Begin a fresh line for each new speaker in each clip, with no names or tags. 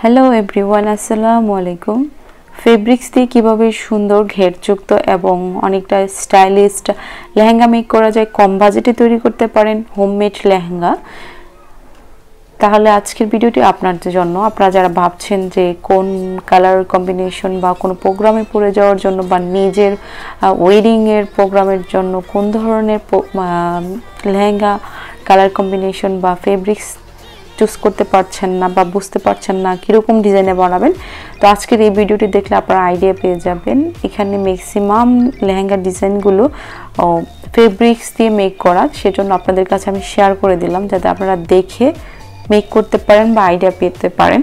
Hello everyone, আসসালামু আলাইকুম। Fabrics দিয়ে কীভাবে সুন্দর ঘেরযুক্ত এবং অনেকটা স্টাইলিস্ট লেহেঙ্গা মেক করা যায়, কম বাজেটে তৈরি করতে পারেন হোমমেড লেহেঙ্গা। তাহলে আজকের ভিডিওটি আপনাদের জন্য। আপনারা যারা ভাবছেন যে কোন কালার কম্বিনেশন বা কোনো প্রোগ্রামে পরে যাওয়ার জন্য বা নিজের ওয়েডিংয়ের প্রোগ্রামের জন্য কোন ধরনের লেহেঙ্গা কালার কম্বিনেশন বা ফেব্রিক্স চুজ করতে পারছেন না বা বুঝতে পারছেন না কীরকম ডিজাইনে বানাবেন, তো আজকের এই ভিডিওটি দেখলে আপনারা আইডিয়া পেয়ে যাবেন। এখানে ম্যাক্সিমাম লেহেঙ্গার ডিজাইনগুলো ফেব্রিক্স দিয়ে মেক করা, সেজন্য আপনাদের কাছে আমি শেয়ার করে দিলাম যাতে আপনারা দেখে মেক করতে পারেন বা আইডিয়া পেতে পারেন।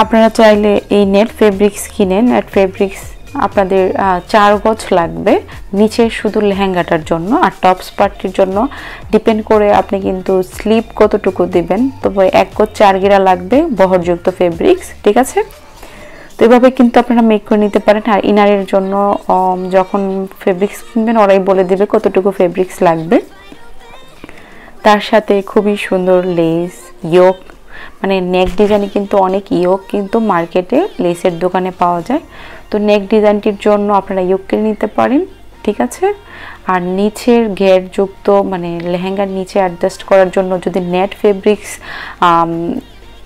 আপনারা চাইলে এই নেট ফেব্রিক্স কিনেন। নেট ফেব্রিক্স আপনাদের 4 গজ লাগবে নিচের শুধু লেহেঙ্গাটার জন্য, আর টপস পার্টির জন্য ডিপেন্ড করে আপনি কিন্তু স্লিপ কতটুকু দিবেন। তবে 1 গজ 4 গিরা লাগবে বহরযুক্ত ফেব্রিক্স, ঠিক আছে? তো এভাবে কিন্তু আপনারা মেক করে নিতে পারেন। আর ইনারের জন্য যখন ফেব্রিক্স কিনবেন ওরাই বলে দেবে কতটুকু ফেব্রিক্স লাগবে। তার সাথে খুবই সুন্দর লেস, ইয়োক, মানে নেক ডিজাইনে কিন্তু অনেক ইয়োক কিন্তু মার্কেটে লেসের দোকানে পাওয়া যায়। তো নেক ডিজাইনটির জন্য আপনারা ইয়োক কিনে নিতে পারেন, ঠিক আছে? আর নিচের ঘেরযুক্ত মানে লেহেঙ্গার নিচে অ্যাডজাস্ট করার জন্য যদি নেট ফেব্রিক্স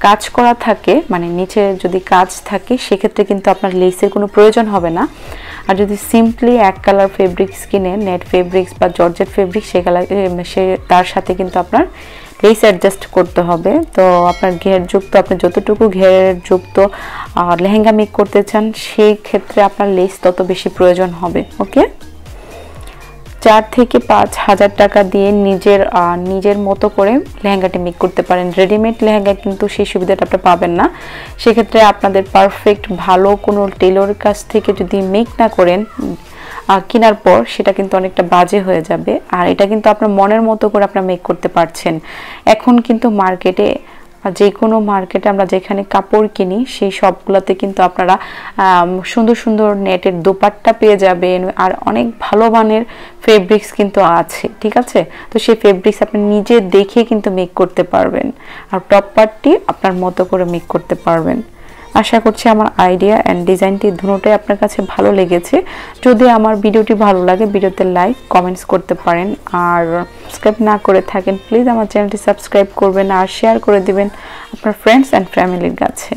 কাজ করা থাকে, মানে নিচে যদি কাজ থাকে, সেক্ষেত্রে কিন্তু আপনার লেসের কোনো প্রয়োজন হবে না। আর যদি সিম্পলি এক কালার ফেব্রিক্স কিনে নেট ফেব্রিক্স বা জর্জেট ফেব্রিক্স, তার সাথে কিন্তু আপনার লেস অ্যাডজাস্ট করতে হবে। তো আপনার ঘেরযুক্ত, আপনি যতটুকু ঘেরযুক্ত লেহেঙ্গা মেক করতে চান সেই ক্ষেত্রে আপনার লেস তত বেশি প্রয়োজন হবে। ওকে, 4 থেকে 5 হাজার টাকা দিয়ে নিজের মতো করে লেহেঙ্গাটি মেক করতে পারেন। রেডিমেড লেহেঙ্গা কিন্তু সেই সুবিধাটা আপনি পাবেন না। সেক্ষেত্রে আপনাদের পারফেক্ট ভালো কোনো টেলরের কাছ থেকে যদি মেক না করেন কেনার পর, সেটা কিন্তু অনেকটা বাজে হয়ে যাবে। আর এটা কিন্তু আপনার মনের মতো করে আপনারা মেক করতে পারছেন। এখন কিন্তু মার্কেটে, যে কোনো মার্কেটে আমরা যেখানে কাপড় কিনি সেই সবগুলোতে কিন্তু আপনারা সুন্দর সুন্দর নেটের দোপাট্টা পেয়ে যাবেন, আর অনেক ভালো মানের ফেব্রিক্স কিন্তু আছে, ঠিক আছে? তো সেই ফেব্রিক্স আপনি নিজে দেখে কিন্তু মেক করতে পারবেন, আর টপ পার্টটি আপনার মতো করে মেক করতে পারবেন। আশা করছি আমার আইডিয়া অ্যান্ড ডিজাইনটি দুটোই আপনার কাছে ভালো লেগেছে। যদি আমার ভিডিওটি ভালো লাগে, ভিডিওতে লাইক কমেন্টস করতে পারেন। আর সাবস্ক্রাইব না করে থাকেন, প্লিজ আমার চ্যানেলটি সাবস্ক্রাইব করবেন আর শেয়ার করে দিবেন আপনার ফ্রেন্ডস অ্যান্ড ফ্যামিলির কাছে।